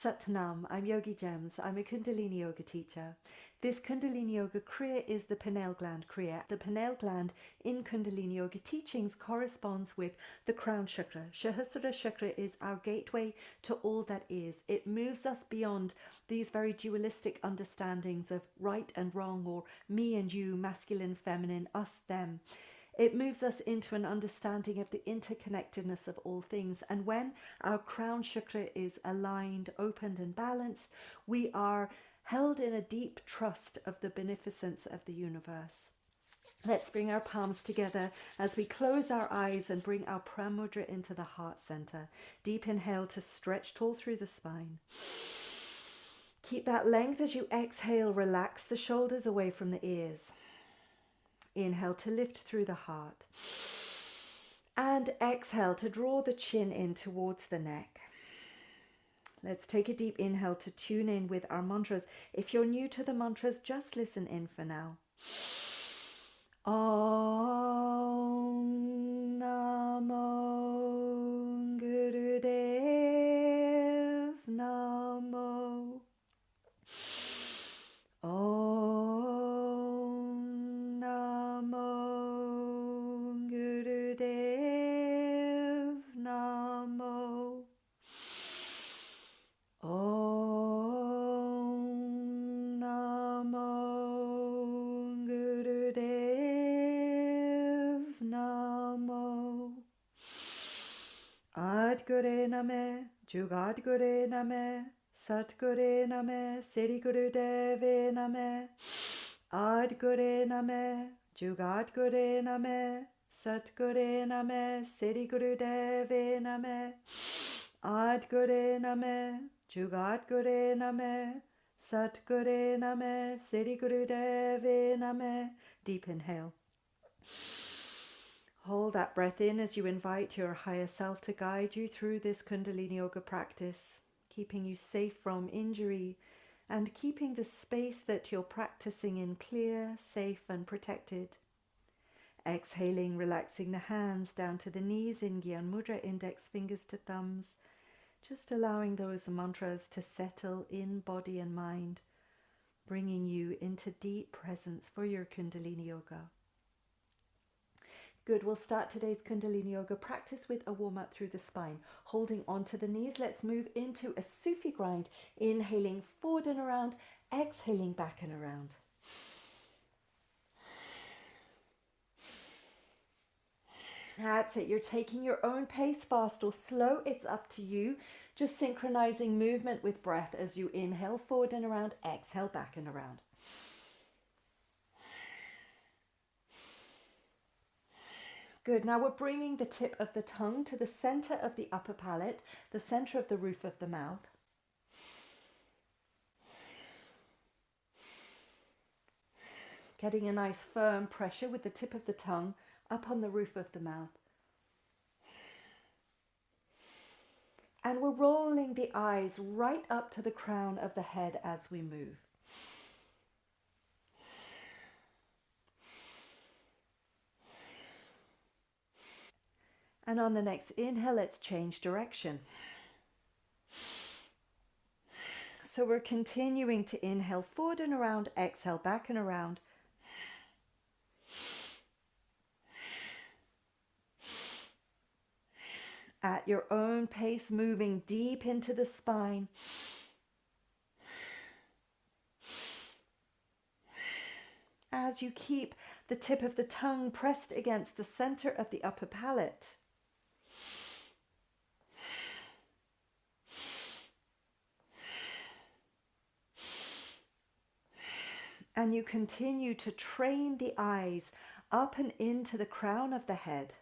Satnam, I'm Yogigems. I'm a Kundalini Yoga teacher. This Kundalini Yoga Kriya is the Pineal Gland Kriya. The pineal gland in Kundalini Yoga teachings corresponds with the crown chakra. Shahasrara chakra is our gateway to all that is. It moves us beyond these very dualistic understandings of right and wrong, or me and you, masculine, feminine, us, them. It moves us into an understanding of the interconnectedness of all things. And when our crown chakra is aligned, opened, and balanced, we are held in a deep trust of the beneficence of the universe. Let's bring our palms together as we close our eyes and bring our pramudra into the heart center. Deep inhale to stretch tall through the spine. Keep that length as you exhale. Relax the shoulders away from the ears. Inhale to lift through the heart. And exhale to draw the chin in towards the neck. Let's take a deep inhale to tune in with our mantras. If you're new to the mantras, just listen in for now. Om Namo Gurudev Namo. Om Namo Gurudev Namo. Om Namo Gurudev Namo. Adgure Name, Jugadgure Name, Satgure Name, Sri Gurudeve Name. Adgure Name, Jugadgure Name, Satgure Name, Sri Gurudeve Name. Adgure Name, Jugadgure Name, Satgure Name, Sri Gurudeve Name. Deep inhale. Hold that breath in as you invite your higher self to guide you through this Kundalini Yoga practice, keeping you safe from injury and keeping the space that you're practicing in clear, safe and protected. Exhaling, relaxing the hands down to the knees in Gyan Mudra, index fingers to thumbs, just allowing those mantras to settle in body and mind, bringing you into deep presence for your Kundalini Yoga. Good, we'll start today's Kundalini Yoga practice with a warm-up through the spine. Holding onto the knees, let's move into a Sufi grind. Inhaling forward and around, exhaling back and around. That's it, you're taking your own pace, fast or slow, it's up to you. Just synchronizing movement with breath as you inhale forward and around, exhale back and around. Good, now we're bringing the tip of the tongue to the center of the upper palate, the center of the roof of the mouth. Getting a nice firm pressure with the tip of the tongue up on the roof of the mouth. And we're rolling the eyes right up to the crown of the head as we move. And on the next inhale, let's change direction. So we're continuing to inhale forward and around, exhale back and around. At your own pace, moving deep into the spine. As you keep the tip of the tongue pressed against the center of the upper palate. And you continue to train the eyes up and into the crown of the head.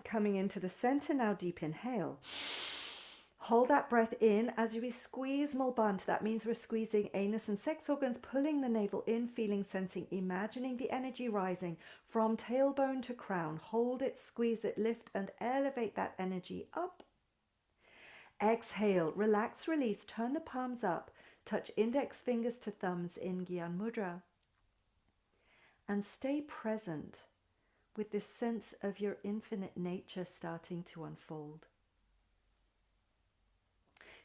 Coming into the center now, deep inhale. Hold that breath in as we squeeze Mulband. That means we're squeezing anus and sex organs, pulling the navel in, feeling, sensing, imagining the energy rising from tailbone to crown. Hold it, squeeze it, lift and elevate that energy up. Exhale, relax, release, turn the palms up, touch index fingers to thumbs in Gyan Mudra. and stay present with this sense of your infinite nature starting to unfold.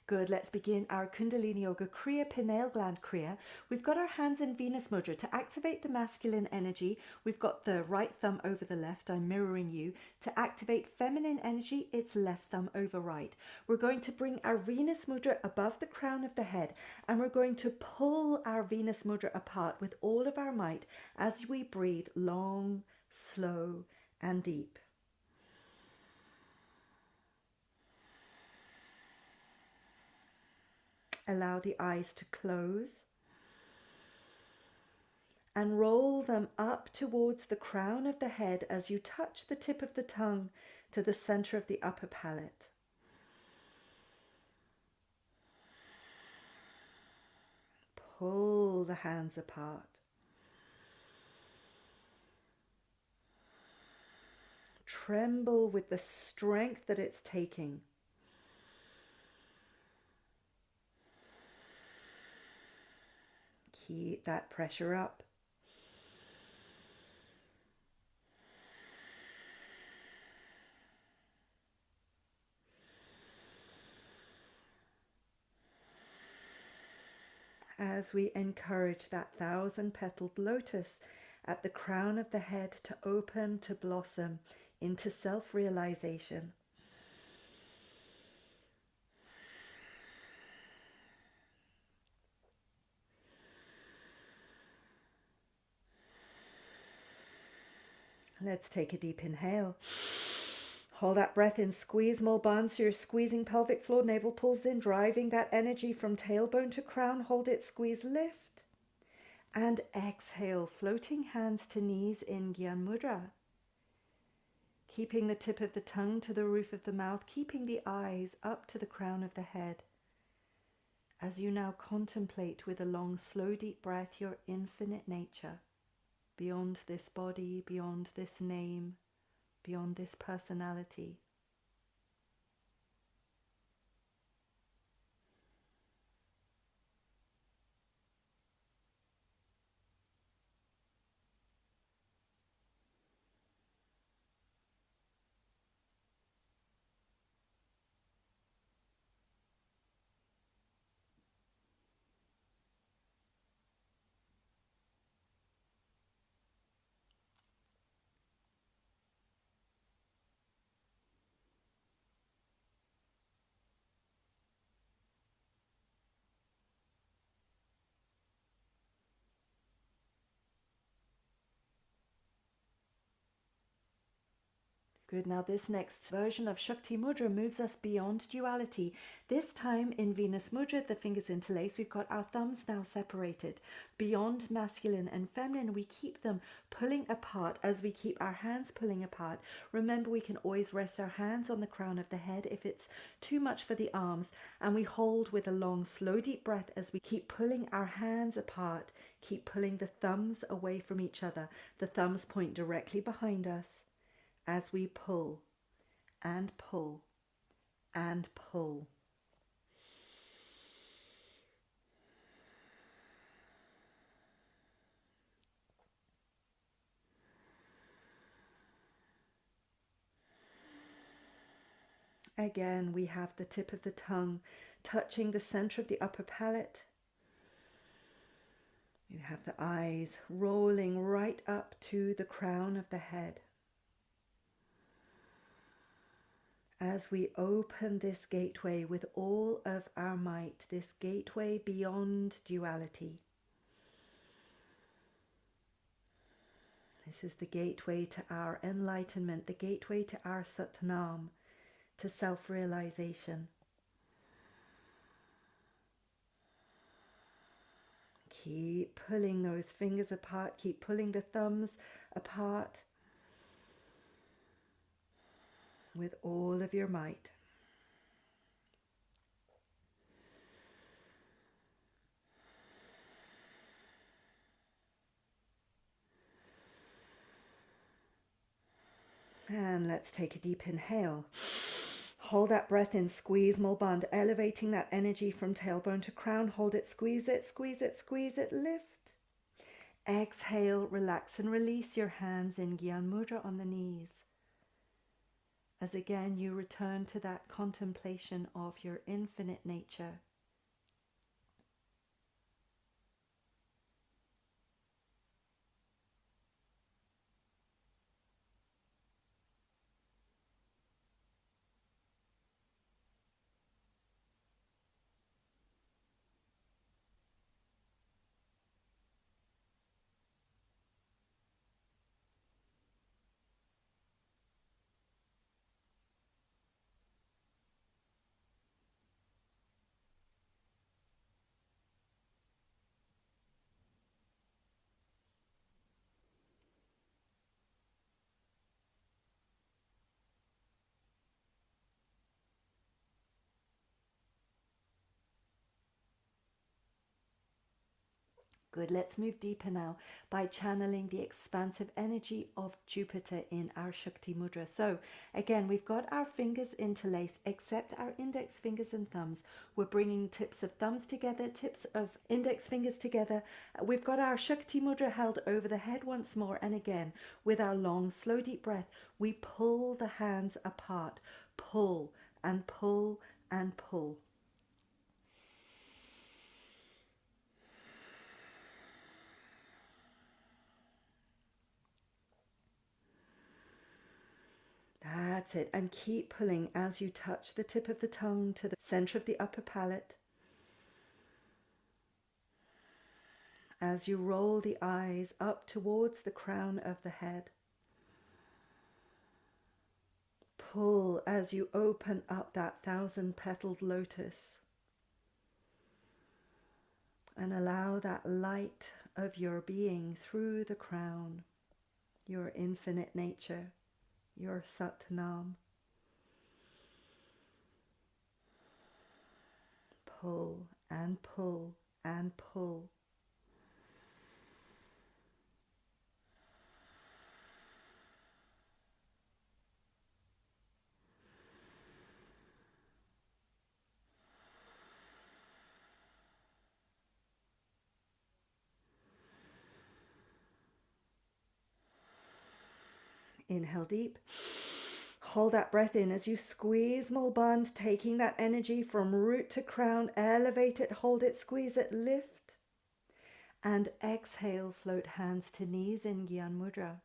Good, let's begin our Kundalini Yoga Kriya, Pineal Gland Kriya. We've got our hands in Venus Mudra. To activate the masculine energy, we've got the right thumb over the left. I'm mirroring you. To activate feminine energy, it's left thumb over right. We're going to bring our Venus Mudra above the crown of the head, and we're going to pull our Venus Mudra apart with all of our might as we breathe long, slow, and deep. Allow the eyes to close and roll them up towards the crown of the head as you touch the tip of the tongue to the center of the upper palate. Pull the hands apart. Tremble with the strength that it's taking. Keep that pressure up. As we encourage that 1,000-petaled lotus at the crown of the head to open, to blossom into self-realization. Let's take a deep inhale. Hold that breath in, squeeze more bun, so you're squeezing pelvic floor, navel pulls in, driving that energy from tailbone to crown. Hold it, squeeze, lift. And exhale, floating hands to knees in Gyan Mudra. Keeping the tip of the tongue to the roof of the mouth, keeping the eyes up to the crown of the head. As you now contemplate with a long, slow, deep breath your infinite nature. Beyond this body, beyond this name, beyond this personality. Good. Now this next version of Shakti Mudra moves us beyond duality. This time in Venus Mudra, the fingers interlace, we've got our thumbs now separated. Beyond masculine and feminine, we keep them pulling apart as we keep our hands pulling apart. Remember, we can always rest our hands on the crown of the head if it's too much for the arms. And we hold with a long, slow, deep breath as we keep pulling our hands apart. Keep pulling the thumbs away from each other. The thumbs point directly behind us. As we pull and pull and pull. Again, we have the tip of the tongue touching the center of the upper palate. You have the eyes rolling right up to the crown of the head. As we open this gateway with all of our might, this gateway beyond duality. This is the gateway to our enlightenment, the gateway to our Satnam, to self-realization. Keep pulling those fingers apart, keep pulling the thumbs apart. With all of your might. And let's take a deep inhale. Hold that breath in, squeeze Mulband, elevating that energy from tailbone to crown. Hold it, squeeze it, squeeze it, squeeze it, lift. Exhale, relax and release your hands in Gyan Mudra on the knees. As again you return to that contemplation of your infinite nature. Good, let's move deeper now by channeling the expansive energy of Jupiter in our Shakti Mudra. So again, we've got our fingers interlaced, except our index fingers and thumbs. We're bringing tips of thumbs together, tips of index fingers together. We've got our Shakti Mudra held over the head once more. And again, with our long, slow, deep breath, we pull the hands apart. Pull and pull and pull. That's it. And keep pulling as you touch the tip of the tongue to the center of the upper palate. As you roll the eyes up towards the crown of the head. Pull as you open up that 1,000-petaled lotus. And allow that light of your being through the crown, your infinite nature, your Sat Nam. Pull and pull and pull. Inhale deep. Hold that breath in as you squeeze Mulband, taking that energy from root to crown. Elevate it, hold it, squeeze it, lift. And exhale, float hands to knees in Gyan Mudra.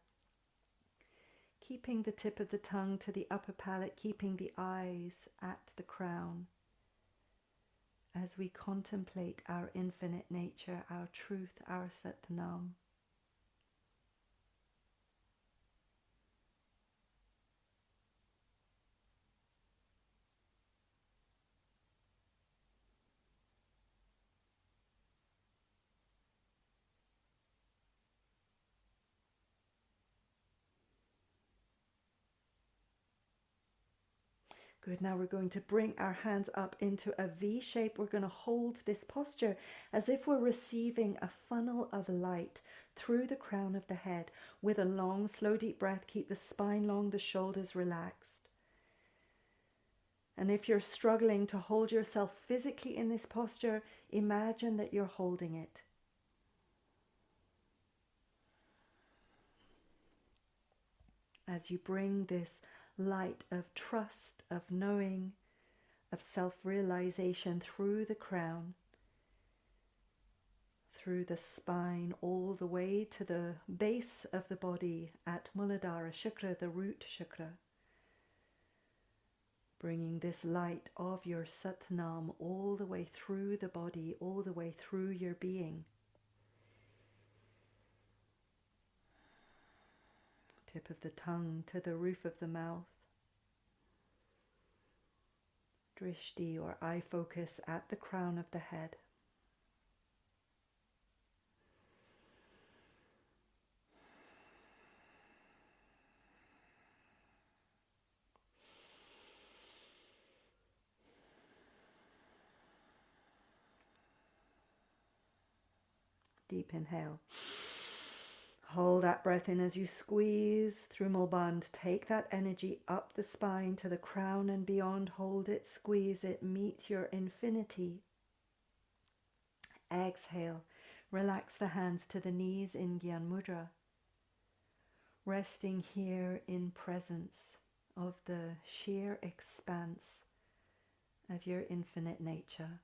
Keeping the tip of the tongue to the upper palate, keeping the eyes at the crown. As we contemplate our infinite nature, our truth, our Sat Nam. Good, now we're going to bring our hands up into a V shape. We're going to hold this posture as if we're receiving a funnel of light through the crown of the head. With a long, slow, deep breath, keep the spine long, the shoulders relaxed. And if you're struggling to hold yourself physically in this posture, imagine that you're holding it. As you bring this light of trust, of knowing, of self-realization through the crown, through the spine, all the way to the base of the body at Muladhara Chakra, the root chakra. Bringing this light of your Sat Nam all the way through the body, all the way through your being. Tip of the tongue to the roof of the mouth. Drishti or eye focus at the crown of the head. Deep inhale. Hold that breath in as you squeeze through Mulband. Take that energy up the spine to the crown and beyond. Hold it, squeeze it, meet your infinity. Exhale. Relax the hands to the knees in Gyan Mudra, resting here in presence of the sheer expanse of your infinite nature.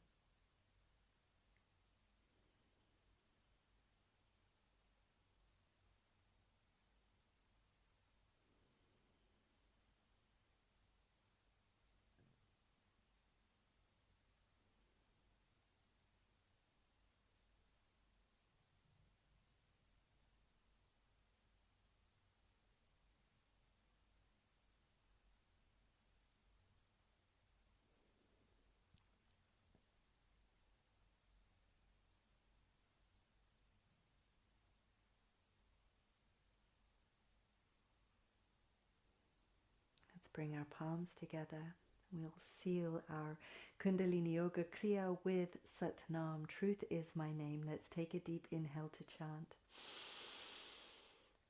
Let's bring our palms together. We'll seal our Kundalini Yoga Kriya with Sat Nam. Truth is my name. Let's take a deep inhale to chant.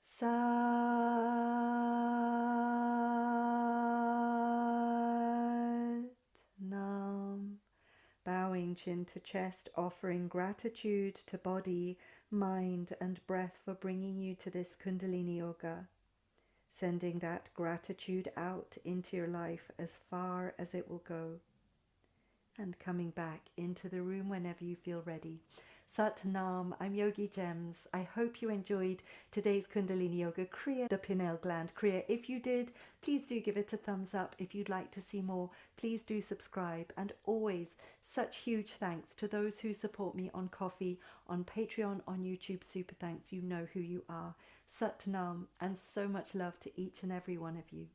Sat Nam. Bowing chin to chest, offering gratitude to body, mind and breath for bringing you to this Kundalini Yoga. Sending that gratitude out into your life as far as it will go. And coming back into the room whenever you feel ready. Sat Nam, I'm Yogigems. I hope you enjoyed today's Kundalini Yoga Kriya, the Pineal Gland Kriya. If you did, please do give it a thumbs up. If you'd like to see more, please do subscribe. And always such huge thanks to those who support me on Ko-fi, on Patreon, on YouTube. Super thanks. You know who you are. Sat Nam, and so much love to each and every one of you.